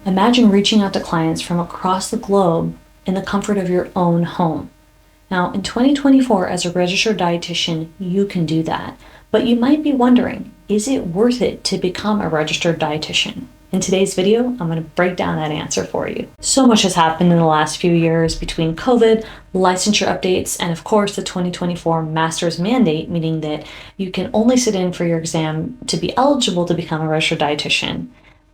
Imagine reaching out to clients from across the globe in the comfort of your own home. Now, in 2024, as a registered dietitian, you can do that. But you might be wondering, is it worth it to become a registered dietitian? In today's video, I'm going to break down that answer for you. So much has happened in the last few years between COVID, licensure updates, and of course the 2024 master's mandate, meaning that you can only sit in for your exam to be eligible to become a registered dietitian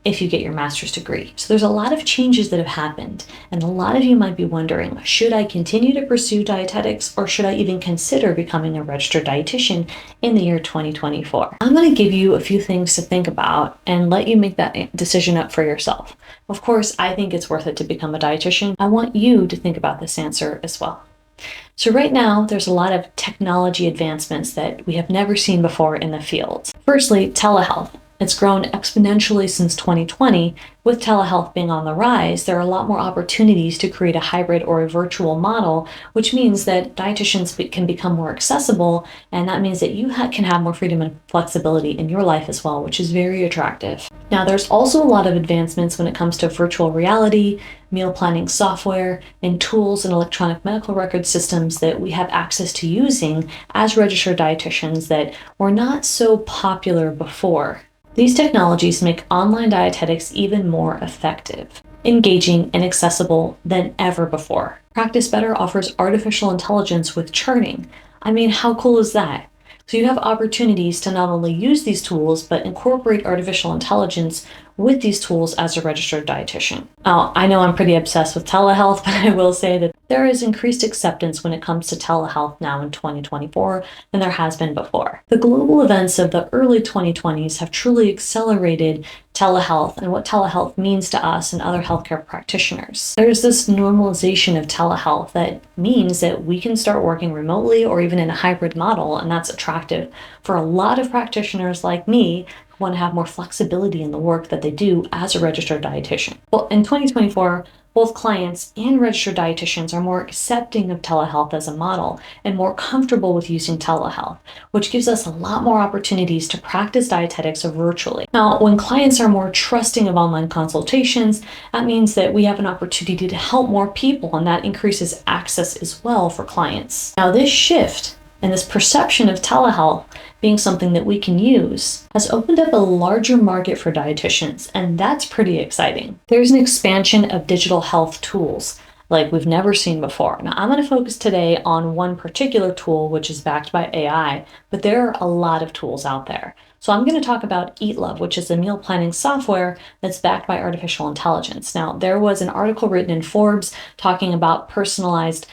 if you get your master's degree. So there's a lot of changes that have happened, and a lot of you might be wondering, should I continue to pursue dietetics, or should I even consider becoming a registered dietitian in the year 2024? I'm going to give you a few things to think about and let you make that decision up for yourself. Of course, I think it's worth it to become a dietitian. I want you to think about this answer as well. So right now, there's a lot of technology advancements that we have never seen before in the field. Firstly, telehealth. It's grown exponentially since 2020. With telehealth being on the rise, there are a lot more opportunities to create a hybrid or a virtual model, which means that dietitians can become more accessible, and that means that you can have more freedom and flexibility in your life as well, which is very attractive. Now, there's also a lot of advancements when it comes to virtual reality, meal planning software, and tools and electronic medical record systems that we have access to using as registered dietitians that were not so popular before. These technologies make online dietetics even more effective, engaging, and accessible than ever before. Practice Better offers artificial intelligence with charting. I mean, how cool is that? So you have opportunities to not only use these tools, but incorporate artificial intelligence with these tools as a registered dietitian. Now, I know I'm pretty obsessed with telehealth, but I will say that there is increased acceptance when it comes to telehealth now in 2024 than there has been before. The global events of the early 2020s have truly accelerated telehealth and what telehealth means to us and other healthcare practitioners. There's this normalization of telehealth that means that we can start working remotely or even in a hybrid model, and that's attractive for a lot of practitioners like me who want to have more flexibility in the work that they do as a registered dietitian. Well, in 2024, both clients and registered dietitians are more accepting of telehealth as a model and more comfortable with using telehealth, which gives us a lot more opportunities to practice dietetics virtually. Now, when clients are more trusting of online consultations, that means that we have an opportunity to help more people, and that increases access as well for clients. Now, this shift and this perception of telehealth being something that we can use has opened up a larger market for dietitians, and that's pretty exciting. There's an expansion of digital health tools like we've never seen before. Now, I'm going to focus today on one particular tool, which is backed by AI, but there are a lot of tools out there. So I'm going to talk about EatLove, which is a meal planning software that's backed by artificial intelligence. Now, there was an article written in Forbes talking about personalized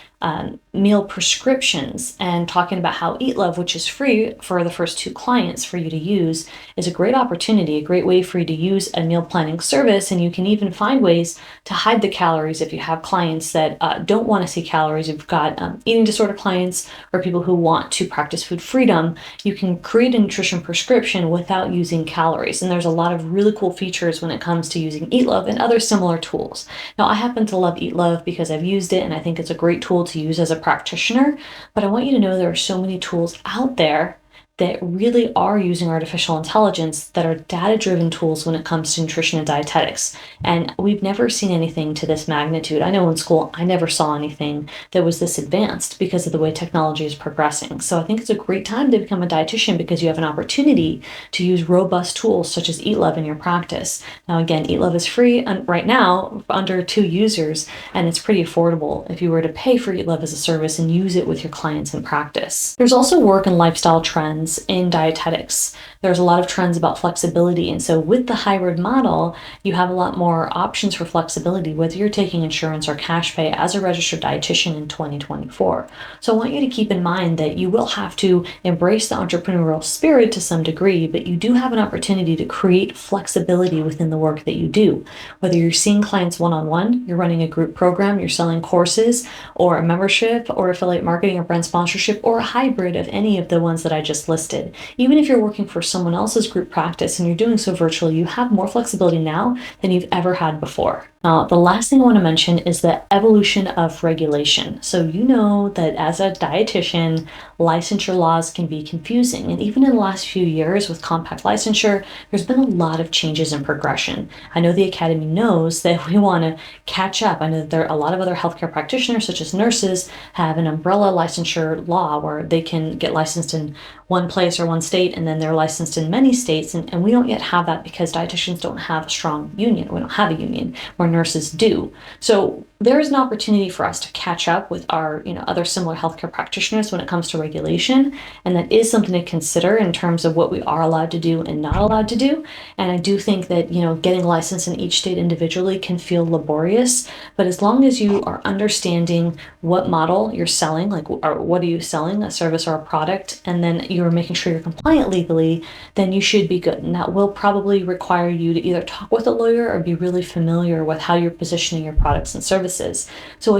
meal prescriptions and talking about how EatLove, which is free for the first 2 clients for you to use, is a great opportunity, a great way for you to use a meal planning service. And you can even find ways to hide the calories if you have clients that don't want to see calories. You've got eating disorder clients or people who want to practice food freedom. You can create a nutrition prescription without using calories. And there's a lot of really cool features when it comes to using EatLove and other similar tools. Now, I happen to love EatLove because I've used it and I think it's a great tool to use as a practitioner, but I want you to know there are so many tools out there that really are using artificial intelligence that are data-driven tools when it comes to nutrition and dietetics. And we've never seen anything to this magnitude. I know in school, I never saw anything that was this advanced because of the way technology is progressing. So I think it's a great time to become a dietitian because you have an opportunity to use robust tools such as EatLove in your practice. Now, again, EatLove is free right now under 2 users, and it's pretty affordable if you were to pay for EatLove as a service and use it with your clients in practice. There's also work and lifestyle trends in dietetics. There's a lot of trends about flexibility, and so with the hybrid model, you have a lot more options for flexibility, whether you're taking insurance or cash pay as a registered dietitian in 2024. So I want you to keep in mind that you will have to embrace the entrepreneurial spirit to some degree, but you do have an opportunity to create flexibility within the work that you do. Whether you're seeing clients one-on-one, you're running a group program, you're selling courses or a membership or affiliate marketing or brand sponsorship or a hybrid of any of the ones that I just listed. Even if you're working for someone else's group practice and you're doing so virtually, you have more flexibility now than you've ever had before. Now, the last thing I want to mention is the evolution of regulation. So you know that as a dietitian, licensure laws can be confusing. And even in the last few years with compact licensure, there's been a lot of changes in progression. I know the Academy knows that we want to catch up. I know that there are a lot of other healthcare practitioners, such as nurses, have an umbrella licensure law where they can get licensed in one place or one state, and then they're licensed in many states. And we don't yet have that because dietitians don't have a strong union. We don't have a union where nurses do. So there is an opportunity for us to catch up with our, other similar healthcare practitioners when it comes to regulation. And that is something to consider in terms of what we are allowed to do and not allowed to do. And I do think that, getting licensed in each state individually can feel laborious, but as long as you are understanding what model you're selling, or what are you selling, a service or a product, and then you're making sure you're compliant legally, then you should be good. And that will probably require you to either talk with a lawyer or be really familiar with how you're positioning your products and services. So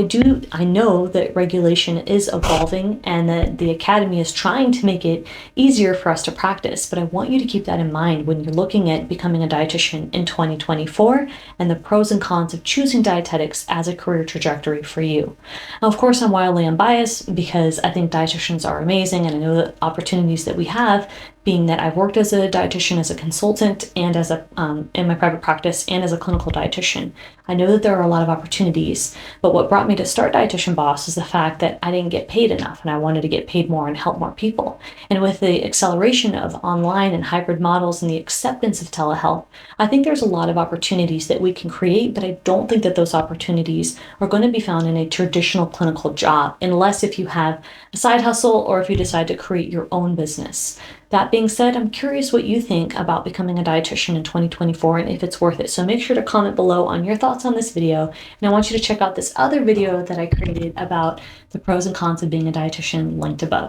I know that regulation is evolving and that the Academy is trying to make it easier for us to practice, but I want you to keep that in mind when you're looking at becoming a dietitian in 2024 and the pros and cons of choosing dietetics as a career trajectory for you. Now, of course, I'm wildly unbiased because I think dietitians are amazing, and I know the opportunities that we have, being that I've worked as a dietitian, as a consultant, and as in my private practice, and as a clinical dietitian. I know that there are a lot of opportunities, but what brought me to start Dietitian Boss is the fact that I didn't get paid enough, and I wanted to get paid more and help more people. And with the acceleration of online and hybrid models and the acceptance of telehealth, I think there's a lot of opportunities that we can create, but I don't think that those opportunities are going to be found in a traditional clinical job, unless if you have a side hustle or if you decide to create your own business. That being said, I'm curious what you think about becoming a dietitian in 2024 and if it's worth it. So make sure to comment below on your thoughts on this video. And I want you to check out this other video that I created about the pros and cons of being a dietitian, linked above.